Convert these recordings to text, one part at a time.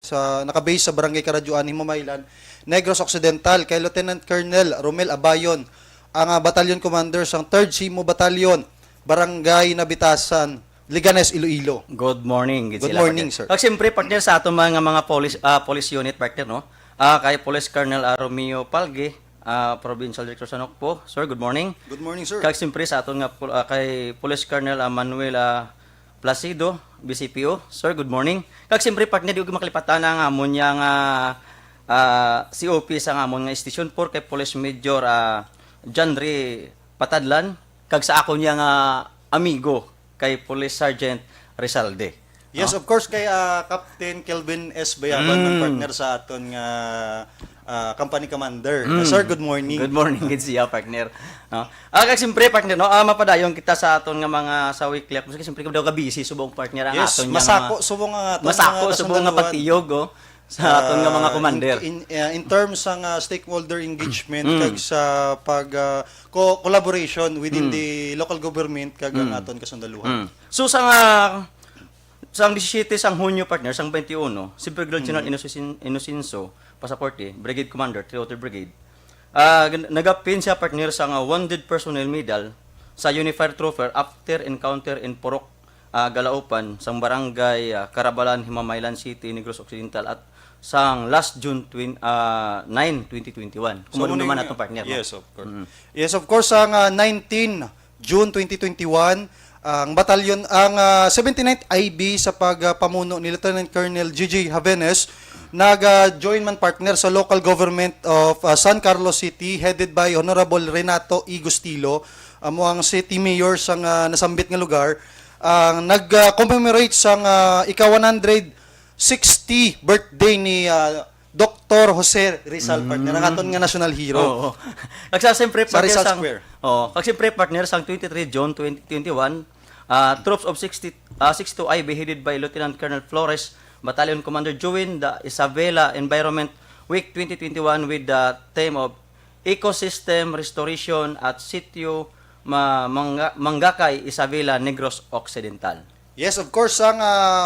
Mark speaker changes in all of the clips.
Speaker 1: sa nakabase sa Barangay Karajuan, Himamaylan, Negros Occidental kay Lieutenant Colonel Romel Abayon, ang battalion commander sang 3rd Simo Battalion, Barangay Nabitasan, Liganes, Iloilo.
Speaker 2: Good morning.
Speaker 1: Good morning, sir.
Speaker 2: Siyempre, partner, sa ato mga police unit, partner, no? Kay Police Colonel Romeo Palge, Provincial Director sa NOCPO. Sir, good morning.
Speaker 1: Good morning, sir.
Speaker 2: Kag siyempre sa ato nga kay Police Colonel Manuel Placido, BCPO. Sir, good morning. Kag siyempre, partner, di ko makalipatan ang amon nga COP sa amon nga Station 4 kay Police Major John Ray Patadlan. Kag sa ako niya nga amigo kay Police Sergeant Rizalde.
Speaker 1: Yes, of course, kay Captain Kelvin S. Bayaban, ng partner sa aton nga company commander. Sir, good morning.
Speaker 2: Good morning, good siya, partner. No? Kag siyempre, partner, no? Mapadayon kita sa aton nga mga sa weekly. Kasi siyempre, daw ka busy, subong partner ang
Speaker 1: Yes,
Speaker 2: aton
Speaker 1: masako, subong nga aton.
Speaker 2: Masako, subong nga pagtiyog, oh, sa aton nga mga commander.
Speaker 1: In terms ng stakeholder engagement, kag sa collaboration within the local government, kag ang aton kasundaluhan.
Speaker 2: So, sang 17 sang Hunyo, partner, sang 21, si Brigadier General Inocencio Pasaporte, Brigade Commander, 303 Brigade, nagapin siya, partner, sa Wounded Personnel Medal sa Unified Trooper after encounter in Purok, Galaupan, sang Barangay Carabalan, Himamaylan City, Negros Occidental, at sang last June 9, 2021. Kung naman atong partner.
Speaker 1: Yes, of course. Yes, of course, ang 19 June 2021, ang batalyon, ang 79th IB sa pagpamuno ni Lieutenant Colonel Gigi Havenes, nag-join man partner sa local government of San Carlos City, headed by Honorable Renato E. Gustilo, amo ang city mayor sang nasambit nga lugar, nag-commemorate sang ika-160 birthday ni Dr. Jose Rizal, partner, ang aton nga national hero.
Speaker 2: Oo. Siyempre,
Speaker 1: Sa
Speaker 2: partner,
Speaker 1: Rizal
Speaker 2: sang,
Speaker 1: Square.
Speaker 2: siyempre, partner, sang 23 June 2021, troops of 62 IB headed by Lieutenant Colonel Flores, Battalion Commander Join, the Isabela Environment Week 2021 with the theme of Ecosystem Restoration at Sitio Mangakay, Isabela, Negros Occidental.
Speaker 1: Yes, of course, ang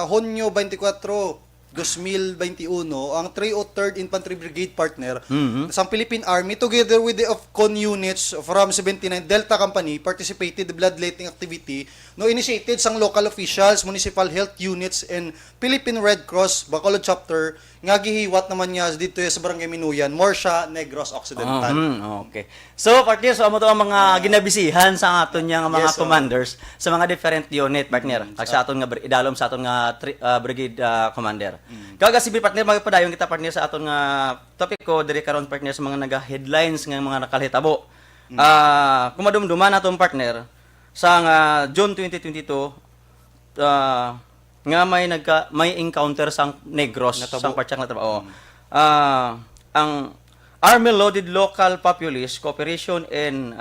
Speaker 1: Hunyo 24, 2021, ang 303rd Infantry Brigade, partner, sa Philippine Army, together with the OFCON units from 79 Delta Company, participated in bloodletting activity, initiated sang local officials, municipal health units, and Philippine Red Cross, Bacolod Chapter, nga gihiwat naman niya dito sa Barangay Minuyan, Morsha, Negros Occidental.
Speaker 2: Okay. So, partner, so amo to ang mga ginabisihan sa aton nga mga commanders sa mga different unit, partner. Sa aton nga idalom sa aton nga brigade commander. Kaga sibil, partner, magpadayon kita, partner, sa aton nga topic ko diri karon, partner, sa mga naga-headlines nga mga nakalhitabo. Kumadumduman aton, partner, sa June 2022, nga may encounter sang Negros sang partsang natabo. Ang Army loaded local populace cooperation in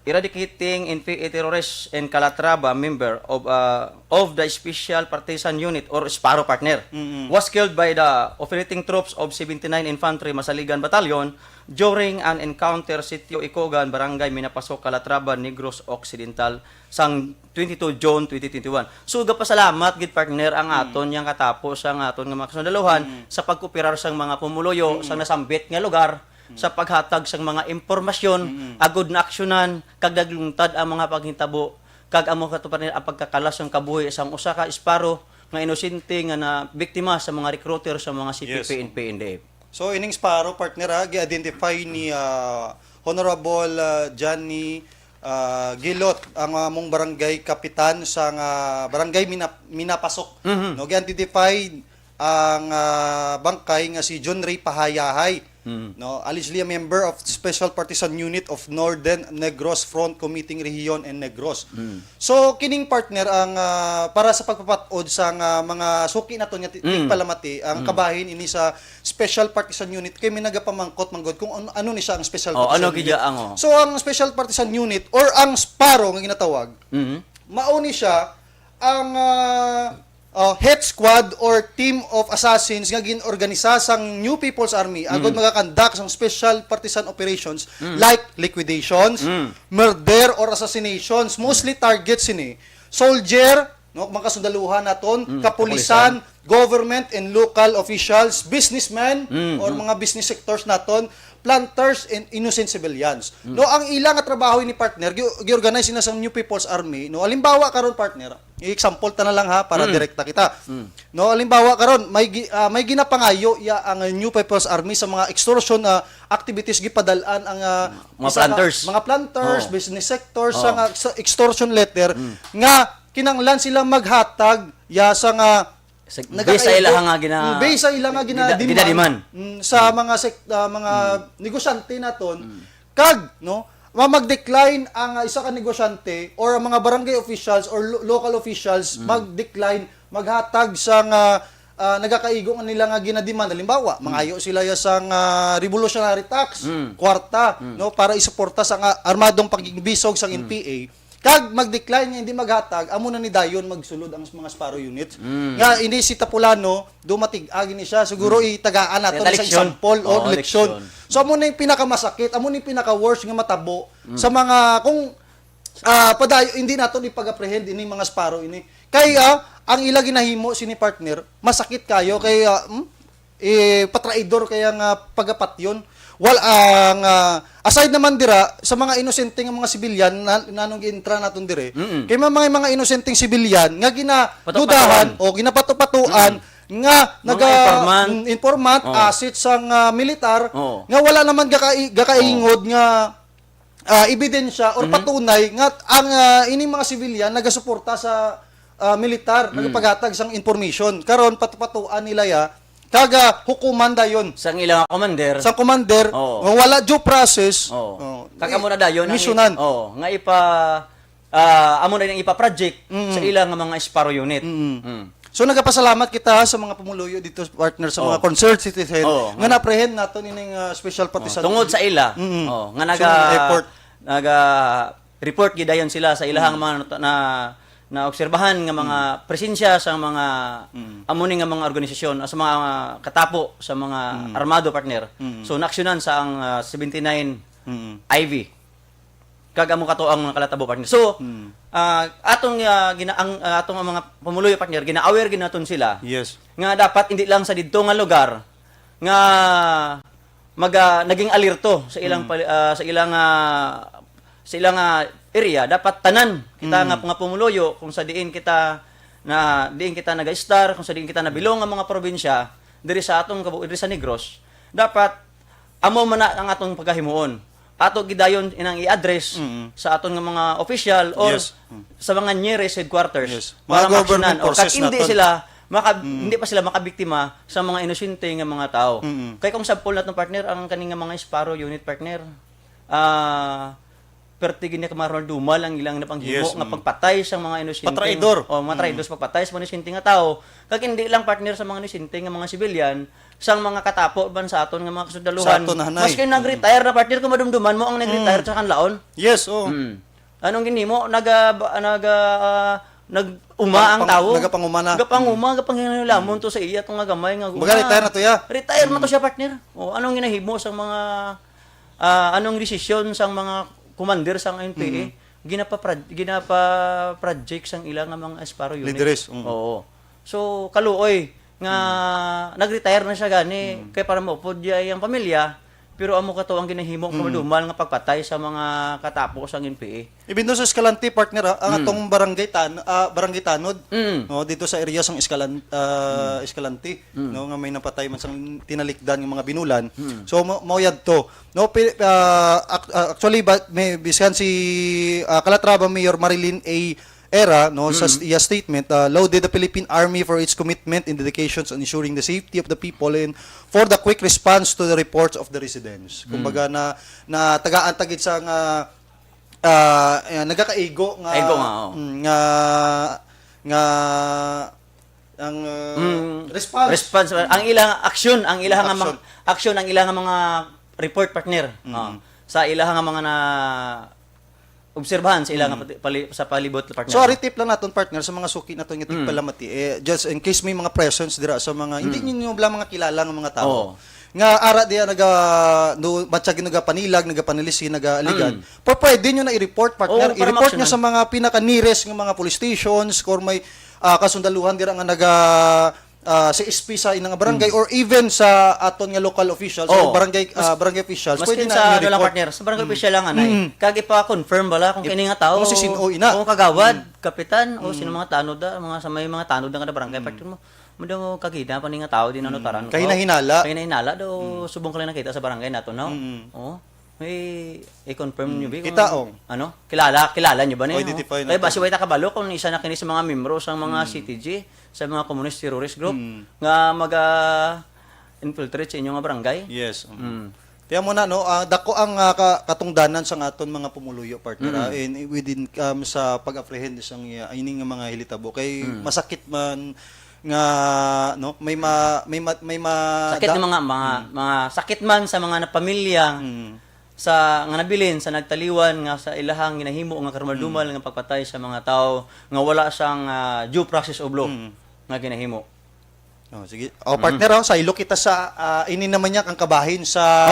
Speaker 2: eradicating NPA terrorists and Calatrava member of the Special Partisan Unit or SPARO, partner, was killed by the operating troops of 79 Infantry Masaligan Battalion during an encounter Sitio Ikogan, Barangay Minapasok, Calatrava, Negros Occidental sang 22 June 2021. So gapasalamat gid, partner, ang aton yang katapos ang aton nga mga kasundaluhan sa pagkooperar sang mga pumuluyo sang nasambit nga lugar, sa paghatag sang mga impormasyon, agod na aksyonan, kag naglungtad ang mga paghintabo, kag amo katuparan ang pagkakalas ng kabuhi sang usa ka SPARO nga inosente nga na biktima sa mga recruiter sa mga CPP and PNDF.
Speaker 1: So, ining SPARO, partner, gi-identify ni Honorable Johnny Gilot, ang mong barangay kapitan sa barangay Minapasok. Gi-identify ang bangkay nga si John Ray Pahayahay. Allegedly a member of Special Partisan Unit of Northern Negros Front Committing Region and Negros. So kining, partner, ang para sa pagpapatod sa mga suki naton nga palamati, ang kabahin ini sa Special Partisan Unit kay minagapamangkot manggod kung ano ni siya ang Special Partisan Unit. So ang Special Partisan Unit or ang SPARO nga ginatawag, mauni siya ang hit squad or team of assassins nga ginorganisa sang New People's Army agud magakandak sang special partisan operations like liquidations, murder or assassinations. Mostly targets ini soldier no, mga kasundaluhan naton, kapulisan, government and local officials, businessmen or mga business sectors naton, planters and innocent civilians. No, ang ilang nga trabaho ni partner gi-organize na sa New People's Army, no. Halimbawa karon partner, i-example ta na lang ha para direkta kita. No, halimbawa karon may ginapangayo ya ang New People's Army sa mga extortion activities gipadalan ang mga planters, business sectors sa extortion letter nga kinanglan sila maghatag ya sa nga
Speaker 2: Base sa ilang nga
Speaker 1: ginadiman sa mga negosyante naton kag no mag-decline ang isa ka negosyante or ang mga barangay officials or local officials mag-decline maghatag sa nga nagakaigo nga nila nga ginadiman. Halimbawa, mangayo sila ya sang revolutionary tax, kwarta, no, para isuporta sa nga armadong pagbisog sang NPA. Kag mag-decline nga hindi maghatag, amo na ni dayon magsulod ang mga Sparrow units. Nga hindi si Tapulano dumatig-agi ni siya, siguro itagaan nato sa example o eleksyon. So amo na yung pinakamasakit, amo na yung pinaka-worst nga matabo sa mga kung padayo hindi nato ipag-apprehend ini mga Sparrow ini. Kaya ang ila ginahimo sini partner, masakit kayo kay patraidor kaya nga pagapatyon. Ang aside naman dira sa mga inosenteng mga sibilyan nanong gintra naton dire. Kay mga inosenteng sibilyan nga ginadudahan o ginapatupatuan nga informant asset sang militar nga wala naman gakaingod nga ebidensya or patunay nga ang ining mga sibilyan nagasuporta sa militar, nagpaghatag sang information. Karon patupatuan nila ya kaga hukuman dayon
Speaker 2: sang ilang commander
Speaker 1: sa commander wala due process
Speaker 2: kaka mo na dayon
Speaker 1: misyonan
Speaker 2: nga amo na ipa project sa ilang mga Sparrow unit.
Speaker 1: So nagapasalamat kita sa mga pumuluyo dito partner sa mga concerned citizen nga na-apprehend nato ining special partisan
Speaker 2: tungod sa ila nga report gidayon sila sa ilahang mga na obserbahan nga mga presensya sa mga amuni nga mga organisasyon sa mga katapo sa mga armado partner. So naaksyonan sa ang 79 IV kag amo kato ang kalatabo partner. So atong atong mga pumuluyo partner gina-aware ginaton sila.
Speaker 1: Yes.
Speaker 2: Nga dapat hindi lang sa didto nga lugar nga naging alerto sa ilang sa ilang area dapat tanan kita nga pumuluyo kung sa diin kita naga-star, kung sa diin kita nabilong nga mga probinsya diri sa atong diri sa Negros, dapat amo man ang atong pagkahimuon. Ato gidayon inang i-address sa aton nga mga official or sa mga nearest headquarters
Speaker 1: mga government forces
Speaker 2: hindi sila hindi pa sila makabiktima sa mga inosente nga mga tao. Kay kung sample natong partner ang kaning nga mga Sparrow unit partner pertigin niya kamaron dumal ang ilang napanghimo nga pagpatay sa mga inosente
Speaker 1: patraidor
Speaker 2: mga traidors pagpatay sa mga inosente nga tao kag hindi lang partner sa mga inosente nga mga sibilyan sang mga katapo ban sa aton nga mga kasundaluhan maski nag-retire na partner kung madumduman mo ang nag-retire sa kanlaon anong ginhimo nag-uma ang tao nagapanguma to sa iya tong nga gamay nga
Speaker 1: retire na to ya
Speaker 2: retire na to siya partner anong ginahimo sang mga anong desisyon sang mga commander sang NPA ginapa-project sang ilang nga mga Sparrow unit.
Speaker 1: Leaders.
Speaker 2: So kaluoy nga nag-retire na siya gani kay para maupod diay ang pamilya pero amo kato ang ginahimo kumadumal nga pagpatay sa mga katapo sang NPA.
Speaker 1: Ibin sa Escalante partner ang atong barangay Tanod no dito sa area sang Escalante no nga may napatay man sang tinalikdan ng mga binulan. So mao yadto no actually may bisan si Calatrava Mayor Marilyn A. Era no sa iya statement lauded the Philippine Army for its commitment and dedications on ensuring the safety of the people and for the quick response to the reports of the residents. Kumbaga na tagaan tagid sa nga nagakaigo nga ang
Speaker 2: response ang ilang aksyon ang ilang mga report partner sa ilang mga na obserbahan sa ilang sa palibot partner.
Speaker 1: So ari tip lang naton partner sa mga suki naton nga tigpalamati just in case may mga presence dira sa mga hindi ninyo lang mga kilala nga mga tao. Nga ara diya batsag nagapanilag, nagapanalisi, nagaaligan. Pwede nyo na i-report partner. I-report nyo sa mga pinaka nearest nga mga police stations or may kasundaluhan dira nga naga sa SP sa inang barangay or even sa aton nga local officials or barangay officials
Speaker 2: Maskin
Speaker 1: pwede
Speaker 2: sa
Speaker 1: na
Speaker 2: ano lang
Speaker 1: i-report.
Speaker 2: partner, sa barangay official lang anay. Kag ipa-confirm bala kung kini nga tao.
Speaker 1: Kung si sino ina.
Speaker 2: Kung kagawad, kapitan o sino mga tanod mga sa may mga tanod nga barangay partner mo. Mo daw kagida pa ni nga tao din ano taran.
Speaker 1: Kahinahinala.
Speaker 2: Kahinahinala do subong ka lang nakita sa barangay nato no. Oo. May i-confirm niyo ba kung
Speaker 1: Kita, oh.
Speaker 2: ano? Kilala niyo ba niyo?
Speaker 1: Identify
Speaker 2: Ay
Speaker 1: natin.
Speaker 2: basi way ta kabalo kung isa na kini sa mga membro sa mga CTG, sa mga communist terrorist group nga infiltrate sa inyong nga barangay.
Speaker 1: Yes.
Speaker 2: Mm.
Speaker 1: Kaya mo na no, dako ang katungdanan sa aton mga pumuluyo partner and within sa pag-apprehend sang ining nga mga hilitabo kay masakit man nga no may
Speaker 2: Sakit ng mga sakit man sa mga pamilya sa nga nabilin sa nagtaliwan nga sa ilahang ginahimo nga karmaldumal nga pagpatay sa mga tao nga wala sang due process of law nga ginahimo.
Speaker 1: Oh, sige. Oh, partner, sa ilo kita sa ini naman niya kang kabahin sa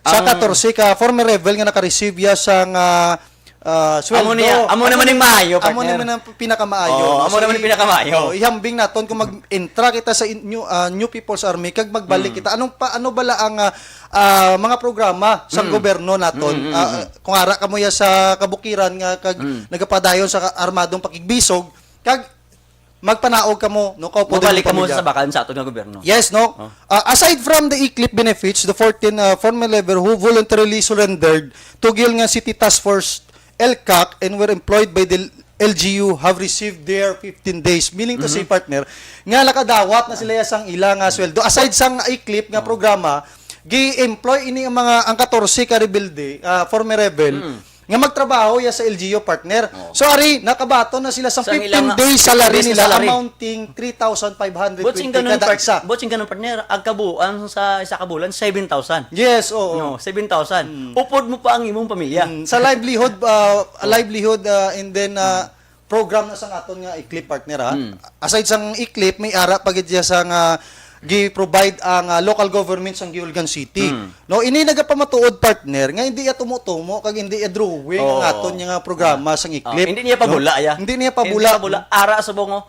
Speaker 1: sa
Speaker 2: Ang-
Speaker 1: 14 ka former rebel nga naka-receive ya sang sweldo.
Speaker 2: Amo naman yung maayo,
Speaker 1: Amo
Speaker 2: partner.
Speaker 1: naman ang pinakamaayo.
Speaker 2: Oo, amo naman yung pinakamaayo.
Speaker 1: Ihambing naton kung mag-entra kita sa New People's Army kag magbalik kita. Ano bala ang mga programa sa gobyerno naton? Kung ara ka mo ya sa kabukiran nga kag nagapadayon sa armadong pakigbisog kag magpanaog ka mo no kaupo din
Speaker 2: Mabalik ka mo
Speaker 1: pamilya.
Speaker 2: sa sabakan sa aton nga gobyerno.
Speaker 1: Yes, no? Aside from the ECLIP benefits, the 14 former level who voluntarily surrendered to Gilngan City Task Force LCAC and were employed by the LGU have received their 15 days. Meaning to say, partner, nga nakadawat na sila sang ilang sweldo. Aside sang ECLIP nga programa, gi-employ ini ang mga ang 14 ka rebelde, former rebel, nga magtrabaho ya sa LGU partner. So ari nakabato na sila sa
Speaker 2: Sa
Speaker 1: 15
Speaker 2: ilang-
Speaker 1: days salary
Speaker 2: 15 days na
Speaker 1: nila
Speaker 2: salary.
Speaker 1: amounting 3,520 kada isa.
Speaker 2: Botsing ganun partner, ang kabuuan sa isa ka bulan 7,000.
Speaker 1: Yes, oo.
Speaker 2: No, 7,000. Upod mo pa ang imong pamilya.
Speaker 1: Sa livelihood and then program na sa aton nga i-clip partner ha. Aside sang i-clip may ara pagid siya sa nga gi-provide ang local government sang Giulgan City. No, ini nagapamatuod partner nga hindi ya tumutumo kag hindi ya drawing ang aton nga programa sang i-clip.
Speaker 2: Hindi niya pabula ya.
Speaker 1: Hindi niya pabula.
Speaker 2: Ara sa bongo.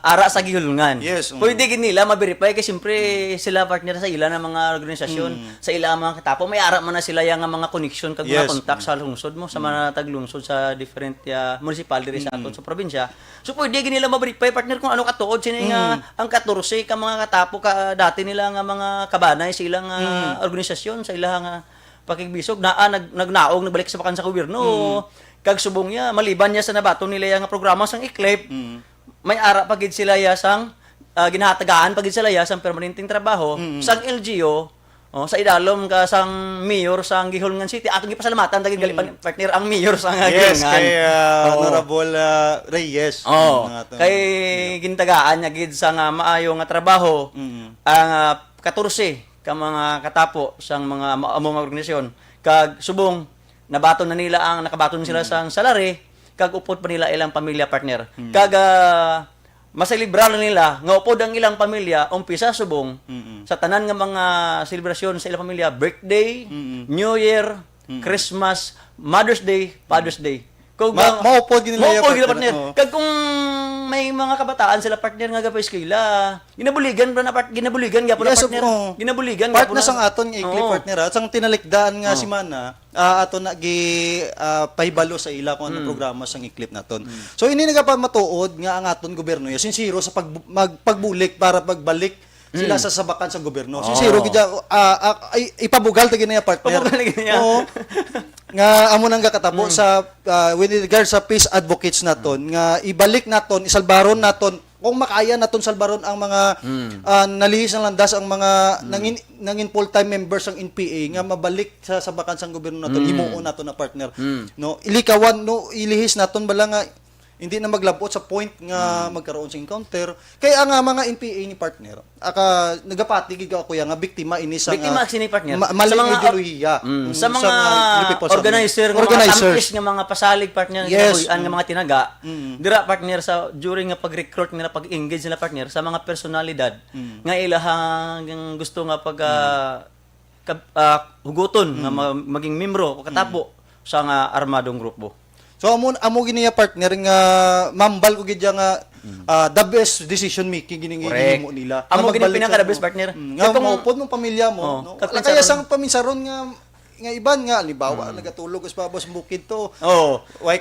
Speaker 2: Ara sa gihulungan.
Speaker 1: Yes,
Speaker 2: Pwede gid nila ma-verify kasi siyempre sila partner sa ila ng mga organisasyon, sa ila ang mga katapo may ara man na sila yang mga connection kag mga
Speaker 1: Yes.
Speaker 2: contact sa lungsod mo sa mga taglungsod sa different municipality sa aton sa probinsya. So pwede gid nila ma-verify partner kung ano katuod sino nga ang 14 ka mga katapo ka dati nila nga mga kabanay sa ilang organisasyon sa ilang pakigbisog nagnaog nagbalik sa bakan sa gobyerno. Kag subong niya maliban niya sa nabato nila yang programa sang ICLIP. May ara pagid sila yasang ginahatagaan pagid sila yasang permanenteng trabaho sang LGU sa idalom ka sang mayor sang Gihulngan City atong gipasalamatan dagit gali partner ang mayor sang
Speaker 1: Yes,
Speaker 2: Gihulngan.
Speaker 1: kay Honorable Reyes.
Speaker 2: Kay gintagaan niya gid sa nga maayo nga trabaho ang 14 ka mga katapo sang mga among organisasyon kag subong nabaton na nila ang nakabaton sila sang salary kag upod pa nila ilang pamilya partner. Kag maselebrar nila nga upod ang ilang pamilya umpisa subong sa tanan nga mga selebrasyon sa ilang pamilya, birthday, New Year, Christmas, Mother's Day, Father's Day. Kung
Speaker 1: maupod gid nila ya,
Speaker 2: maupod gid
Speaker 1: partner.
Speaker 2: partner.
Speaker 1: Oo.
Speaker 2: Kag kung may mga kabataan sila partner nga gapay skila, ginabuligan pa na ginabuligan gyapon na
Speaker 1: Yes,
Speaker 2: partner.
Speaker 1: oo.
Speaker 2: Ginabuligan
Speaker 1: Part
Speaker 2: gyapon
Speaker 1: na sang aton nga i-clip
Speaker 2: Oo.
Speaker 1: partner at sang tinalikdaan nga si Mana ato na gi pahibalo sa ila kung ano programa sang i-clip naton. So ini nagapamatuod nga ang aton gobyerno ya sincero sa pagbulik para pagbalik sila sa sabakan sa gobyerno. Sincero gid ipabugal ta gid niya partner.
Speaker 2: Pabugal gid niya.
Speaker 1: Oo. Nga amo nang kakatabo sa with regards sa peace advocates naton nga ibalik naton isalbaron naton kung makaya naton salbaron ang mga nalihis ng landas ang mga nangin full-time members ng NPA nga mabalik sa sabakan sang gobyerno naton himuon naton na partner no ilikawan no ilihis naton bala nga hindi na maglabot sa point nga magkaroon sa encounter kaya ang mga NPA ni partner nagapati gid ako nga biktima ini sa
Speaker 2: Biktima sini partner.
Speaker 1: maling
Speaker 2: Sa mga
Speaker 1: ideolohiya
Speaker 2: sa mga organizer nga mga tampis nga mga pasalig partner
Speaker 1: Yes.
Speaker 2: nga mga tinaga dira partner sa during nga pag-recruit nila pag-engage nila partner sa mga personalidad nga ilahang gusto nga pag huguton nga maging membro o katapo sa nga armadong grupo.
Speaker 1: So amo giniya partner nga mambal ko gid nga the best decision making gining
Speaker 2: Correct.
Speaker 1: mo nila.
Speaker 2: Amo
Speaker 1: Nga
Speaker 2: gini
Speaker 1: magbalik
Speaker 2: pinaka
Speaker 1: ka,
Speaker 2: the best partner.
Speaker 1: Nga
Speaker 2: Itong-
Speaker 1: maupod mong pamilya mo,
Speaker 2: Oh,
Speaker 1: no?
Speaker 2: kapinsaron.
Speaker 1: Kaya sang paminsaron nga iban nga halimbawa nagatulog sa babos bukid to.
Speaker 2: Oh.
Speaker 1: Way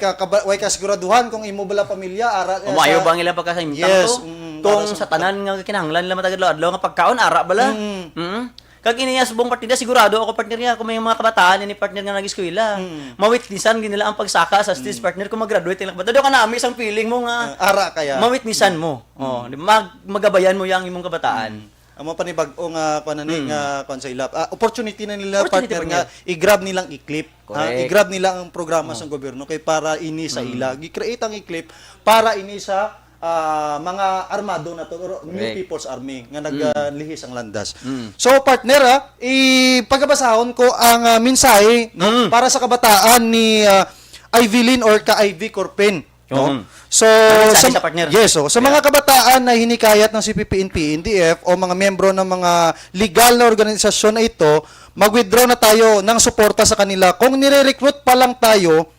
Speaker 1: ka siguraduhan kung imo bala pamilya ara
Speaker 2: Umayo ba nila pagkasimtang
Speaker 1: Yes,
Speaker 2: to?
Speaker 1: para
Speaker 2: Kung
Speaker 1: sa-
Speaker 2: sa tanan nga kinahanglan nila matagad adlaw nga pagkaon ara bala. Kag iniya subong partida sigurado ako partner niya kung may mga kabataan ni partner nga nag-eskwela. Mawitnisan gid nila ang pagsaka sa stage partner kung mag-graduate nila. Bato ka na isang feeling mo nga
Speaker 1: ara kaya.
Speaker 2: mawitnisan mo. Oh, di ba? Magabayan mo yang imong kabataan.
Speaker 1: Amo panibag-o nga panani nga kon sa ilap. Opportunity na nila
Speaker 2: Opportunity
Speaker 1: partner
Speaker 2: pa
Speaker 1: nga i-grab nilang i-clip.
Speaker 2: Correct.
Speaker 1: I-grab nila ang programa sa gobyerno kay para ini sa ila. Gi-create ang i-clip para ini sa mga armado na to or New
Speaker 2: Correct.
Speaker 1: People's Army nga naglihis ang landas. So partner, pagkabasahon ko ang mensahe no, para sa kabataan ni Ivelyn or ka-Ivy Corpen. No? So,
Speaker 2: Mensahe sa partner.
Speaker 1: yes, so, sa mga kabataan na hinikayat ng CPP, NDF o mga membro ng mga legal na organisasyon na ito, mag-withdraw na tayo ng suporta sa kanila. Kung nire-recruit pa lang tayo,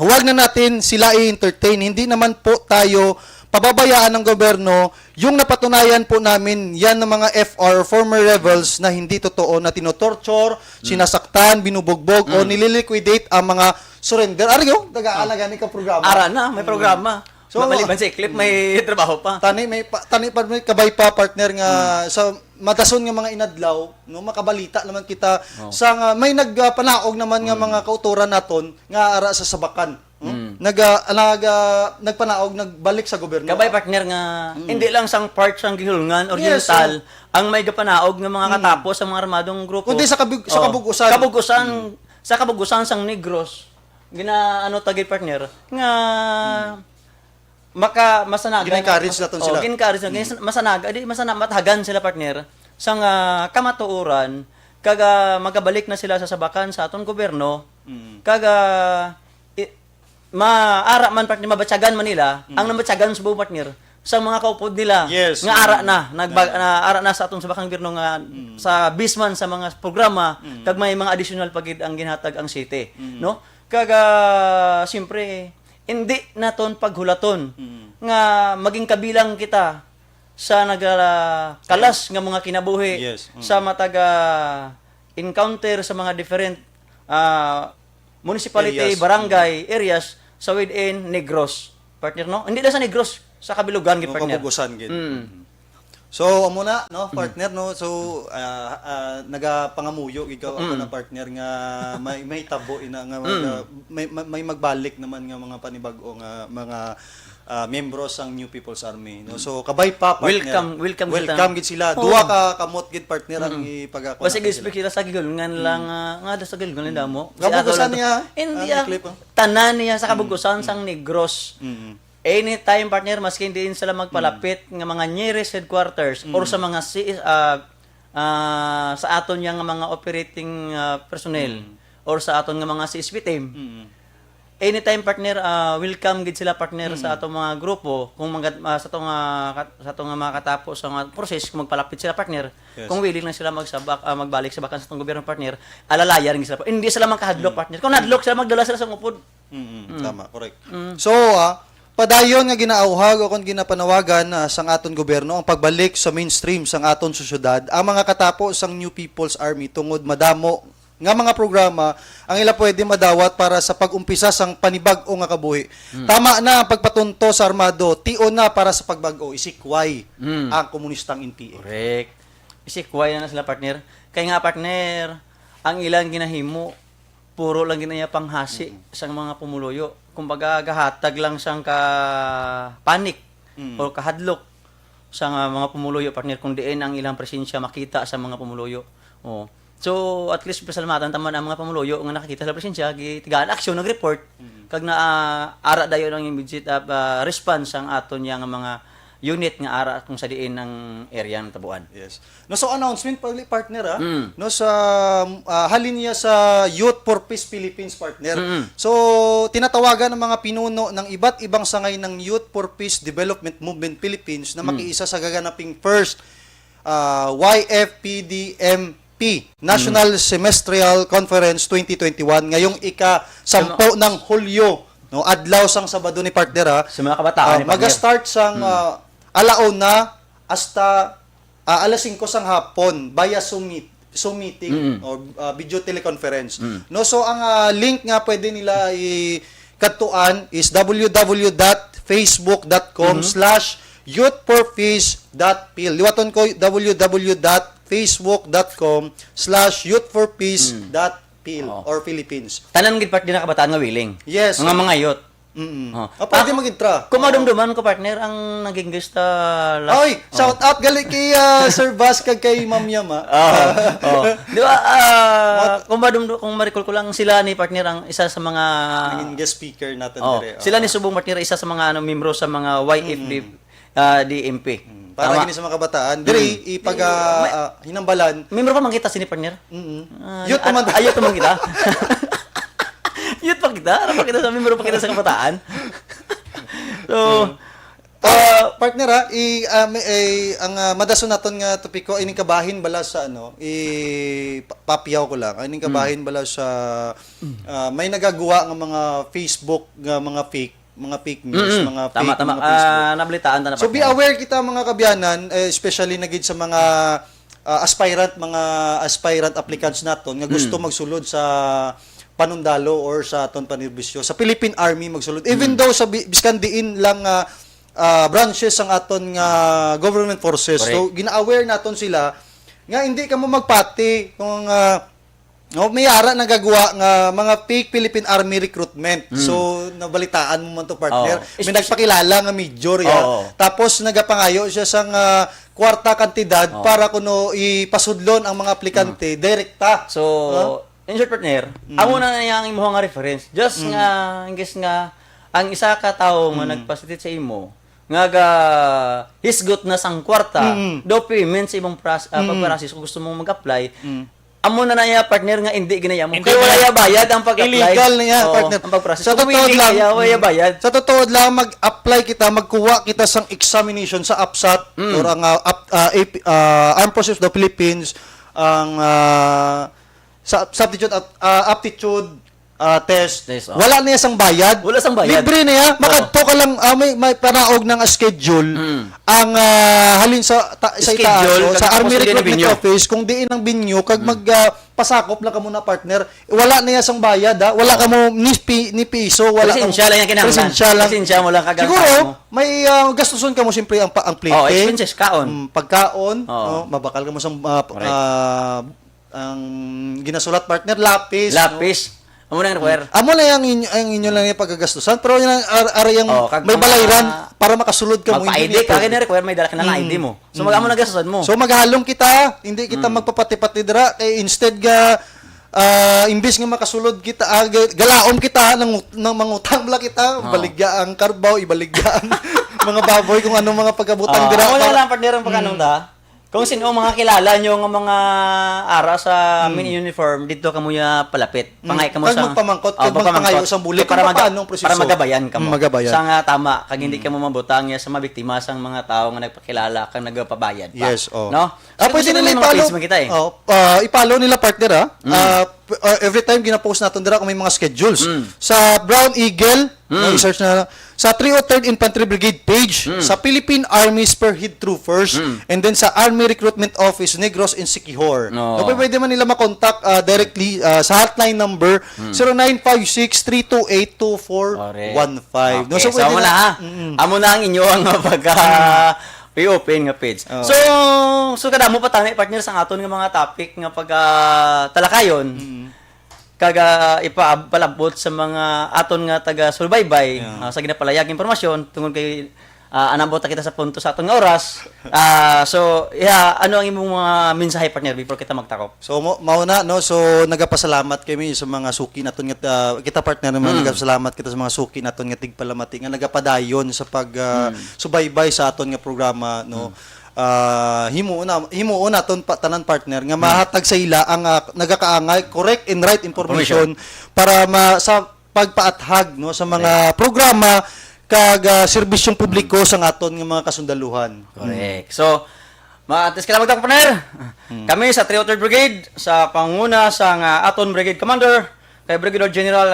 Speaker 1: huwag na natin sila i-entertain. Hindi naman po tayo pababayaan ng gobyerno yung napatunayan po namin yan ng mga FR, former rebels, na hindi totoo, na tinotorture, sinasaktan, binubugbog, o nililiquidate ang mga surrender. Ano yung nag-aalaga ni ka programa?
Speaker 2: Ara na, may programa.
Speaker 1: So,
Speaker 2: Maliban sa clip, may trabaho pa.
Speaker 1: Tani pa may kabay pa partner nga sa madason nga mga inadlaw no makabalita naman kita sa nga may nagpanaog naman nga mga kauturan naton nga ara sa sabakan. Nagpanaog nagbalik sa gobyerno.
Speaker 2: Kabay partner nga hindi lang sang part sang gihulngan or
Speaker 1: Yes,
Speaker 2: gihusal ang may gapanaog nga mga katapos sa mga armadong grupo.
Speaker 1: Kundi sa kabugusan.
Speaker 2: Sa kabugusan sang Negros gina tagit partner nga masanaga
Speaker 1: Gin-encourage naton sila.
Speaker 2: Gin-encourage na masanaga matahagan sila partner sang kamatuoran kaga magabalik na sila sa sabakan sa aton gobyerno kaga maara man partner mabatyagan man nila ang nabatyagan sa buong partner sa mga kaupod nila
Speaker 1: Yes.
Speaker 2: nga ara na ara na sa atong sabakang gobyerno nga sa bisman sa mga programa kag may mga additional pagid ang ginhatag ang city no kaga siyempre hindi naton paghulaton nga maging kabilang kita sa nagkalas nga mga kinabuhi
Speaker 1: Yes.
Speaker 2: sa mataga encounter sa mga different municipality,
Speaker 1: Areas.
Speaker 2: barangay, areas sa within Negros. Partner, no? Hindi lang sa Negros, sa kabilugan, gid partner.
Speaker 1: Kabugusan gid. So amo na no partner no so nagapangamuyo ikaw ako na partner nga may tabo ina nga may magbalik naman nga mga panibag-o nga mga membros sang New People's Army no so kabay pa partner
Speaker 2: Welcome
Speaker 1: gid sila duha ka kamot gid partner ang ipagako
Speaker 2: Basta gi-speak kita sa gilngan lang nga sa gilngan nila mo.
Speaker 1: Kabugusan niya,
Speaker 2: Hindi
Speaker 1: ang clip,
Speaker 2: tanan niya sa kabugusan sang Negros. Anytime partner maski hindi sila magpalapit nga mga nearest headquarters or sa mga sa aton yang mga operating personnel or sa aton nga mga CSP team. Anytime partner welcome gid sila partner sa atong mga grupo kung sa atong mga katapos sa mga process kung magpalapit sila partner
Speaker 1: Yes.
Speaker 2: kung willing na sila magbalik sa bakan sa atong gobyerno partner alalayan gid sila hindi sila makahadlok partner kung nadlok sila magdala sila sa upod.
Speaker 1: Tama, correct. So, padayon nga ginaauhag o kung ginapanawagan sang aton gobyerno ang pagbalik sa mainstream sang aton sosyudad, ang mga katapos sang New People's Army tungod madamo nga mga programa ang ila pwede madawat para sa pag-umpisa sang panibag-o nga kabuhi. Tama na ang pagpatunto sa armado, tio na para sa pagbag-o, isikway ang komunistang NPA.
Speaker 2: Correct. Isikway na sila partner. Kaya nga partner, ang ilang ginahimo puro lang ginaya panghasi sa mga pumuluyo. Kumbaga gahatag lang sang ka panic o kahadlok sa mga pumuluyo partner kung diin ang ilang presensya makita sa mga pumuluyo. Oh. So at least pasalamatan taman ang mga pumuluyo nga nakakita sa presensya gitigaan aksyon nag-report kag na ara dayon ang immediate response ang aton yang mga unit nga ara kung sa diin ng area ng tabuan.
Speaker 1: Yes. No so announcement partner no sa halin niya sa Youth for Peace Philippines partner. So tinatawagan ng mga pinuno ng iba't ibang sangay ng Youth for Peace Development Movement Philippines na makiisa sa gaganaping first YFPDMP National Semestrial Conference 2021 ngayong ika-10 ng Hulyo no, adlaw sang Sabado ni partner ha.
Speaker 2: Sa mga kabataan ni partner.
Speaker 1: Mag-start sang alauna hasta alas 5 sang hapon via Zoom meeting or video teleconference. No, so ang link nga pwede nila ikatuan is www.facebook.com/youthforpeace.pil. Liwaton ko www.facebook.com/youthforpeace.pil or Philippines.
Speaker 2: Tanan gid partner na kabataan nga willing.
Speaker 1: Yes.
Speaker 2: Mga youth.
Speaker 1: Pwede mag-intra.
Speaker 2: Kumadumduman ko partner ang naging guest
Speaker 1: Oy, shout out gali kay Sir Bas kag kay Ma'am Yam ha.
Speaker 2: Di ba, kung marikol ko lang sila ni partner ang isa sa mga
Speaker 1: Naging guest speaker natin dire.
Speaker 2: sila ni subong partner isa sa mga membro sa mga YFD DMP.
Speaker 1: Para gini sa mga kabataan, dire ipag hinambalan.
Speaker 2: Membro pa man kita sini partner?
Speaker 1: Youth pa man.
Speaker 2: Ayot man kita. Youth pa kita, ara pa kita sa membro pa kita sa kabataan. So,
Speaker 1: Partner ha, ang madason naton nga topiko ining kabahin bala sa papiyaw ko lang. Ining kabahin bala sa may nagagawa nga mga Facebook nga mga fake news, mga fake
Speaker 2: tama.
Speaker 1: mga Facebook.
Speaker 2: Nabalitaan ta na
Speaker 1: So be aware kita mga kabyanan, especially na gid sa mga aspirant applicants naton nga gusto magsulod sa panundalo or sa aton panirbisyo sa Philippine Army magsulod. Even though sa biskan diin lang branches ang aton nga government forces.
Speaker 2: Correct.
Speaker 1: So gina-aware naton sila nga hindi ka mo magpati kung may ara nagagawa nga mga fake Philippine Army recruitment. So nabalitaan mo man to partner. May nagpakilala nga major ya. Tapos nagapangayo siya sang kwarta kantidad para kuno ipasudlon ang mga aplikante direkta.
Speaker 2: So, in short partner, amo na yang imo nga reference. Just nga ingges nga ang isa ka tawo nga nagpasitit sa imo nga hisgot na sang kwarta do payment sa imong pagparasis kung gusto mong mag-apply. Amo na niya partner nga hindi ginaya mo. Kaya wala ya bayad ang pag-apply.
Speaker 1: Illegal na yan, partner.
Speaker 2: Ang pag-process.
Speaker 1: Sa totoo lang,
Speaker 2: wala bayad.
Speaker 1: Sa totoo lang, mag-apply kita, magkuha kita sang examination sa APSAT or ang Armed Forces of the Philippines, ang aptitude test. Wala na sang bayad.
Speaker 2: Wala sang bayad.
Speaker 1: Libre na yan. Makadto ka lang, may panaog ng schedule. Ang halin sa
Speaker 2: Schedule,
Speaker 1: itaas, sa
Speaker 2: kag
Speaker 1: Army
Speaker 2: tapos din ang
Speaker 1: Recruitment
Speaker 2: binyo.
Speaker 1: Office, kung diin ang binyo, kag pasakop lang ka muna partner, wala na yan sang bayad ha. Wala ka mo ni piso, wala ka
Speaker 2: Presensya lang yung kinahanglan.
Speaker 1: Presensya lang.
Speaker 2: Presensya mo lang kagang
Speaker 1: Siguro,
Speaker 2: mo.
Speaker 1: may gastuson ka mo siyempre ang plate.
Speaker 2: Expenses kaon.
Speaker 1: Pagkaon, mabakal ka mo sa ang ginasulat partner, lapis.
Speaker 2: Amo nang require.
Speaker 1: Amo na ang inyo lang yung paggagastusan, pero yun ang arayang may balayran para makasulod ka mo.
Speaker 2: Magpa-ID ka, kaya require may dala ka na ID mo. So mag-amo na gastusan mo.
Speaker 1: So maghalong kita, hindi kita magpapati-pati dira, instead ga imbis nga makasulod kita, galaom kita ng mangutang bala kita, baligya ang karbaw, ibaligya ang mga baboy kung ano mga pagkabutang dira.
Speaker 2: Ako lang partner ang pagkanong ta. Kung sino mga kilala nyo ng mga ara sa mini uniform, dito ka mo ya palapit. Pangay ka mo sa
Speaker 1: magpamangkot, magpangayo sa bulik
Speaker 2: para
Speaker 1: paano ang proseso.
Speaker 2: Para magabayan ka mo.
Speaker 1: Magabayan.
Speaker 2: Sa nga tama, kag hindi ka mo mabutang ya sa mabiktima sang mga tao nga nagpakilala kang nagpapabayad pa.
Speaker 1: Yes,
Speaker 2: No?
Speaker 1: Pwede nila i-follow. I-follow nila partner every time gina-post natin dira kung may mga schedules. Sa Brown Eagle, i-search na sa 303rd Infantry Brigade page, sa Philippine Army Spearhead Troopers, and then sa Army Recruitment Office, Negros and Siquijor.
Speaker 2: No.
Speaker 1: Pwede man nila makontak directly sa hotline number 0956-328-2415.
Speaker 2: Okay, so amo na ha. Amo na ang inyo ang i-open nga page. So kada mo patani partner sa aton nga mga topic nga pag talakayon. Kaga ipapalabot sa mga aton nga taga subaybay sa ginapalayag impormasyon tungod kay anabot kita sa punto sa aton nga oras. So ano ang imong mga mensahe partner before kita magtakop?
Speaker 1: So mauna no, so nagapasalamat kami sa mga suki naton nga kita partner naman nagapasalamat kita sa mga suki naton nga tigpalamati nga nagapadayon sa pag subaybay sa aton nga programa no. Himuon naton tanan partner nga mahatag sa ila ang nagakaangay correct and right information para sa pagpaathag no sa mga programa kag serbisyong publiko sa aton nga mga kasundaluhan.
Speaker 2: Correct. So maatis ka lang partner. Kami sa 303rd Brigade sa panguna sa aton Brigade Commander kay Brigadier General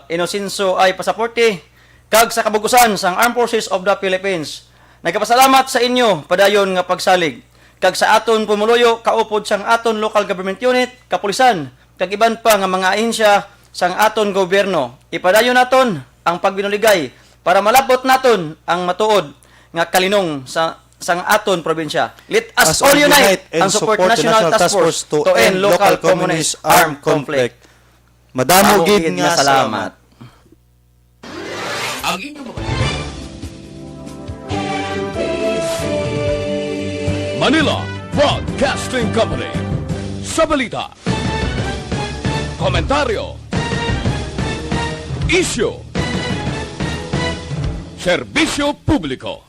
Speaker 2: Inocencio ay Pasaporte, kag sa kabugusan sang Armed Forces of the Philippines. Nagapasalamat sa inyo padayon nga pagsalig. Kag sa aton pumuluyo kaupod sang aton local government unit, kapulisan, kag iban pa nga mga ahensya sang aton gobyerno. Ipadayon naton ang pagbinuligay para malabot naton ang matuod nga kalinong sang aton probinsya. Let us all unite and support National Task Force to end local communist armed conflict.
Speaker 1: Madamo gid nga salamat.
Speaker 3: Ang inyong mga Manila Broadcasting Company sa balita, komentaryo, isyu, serbisyo publiko.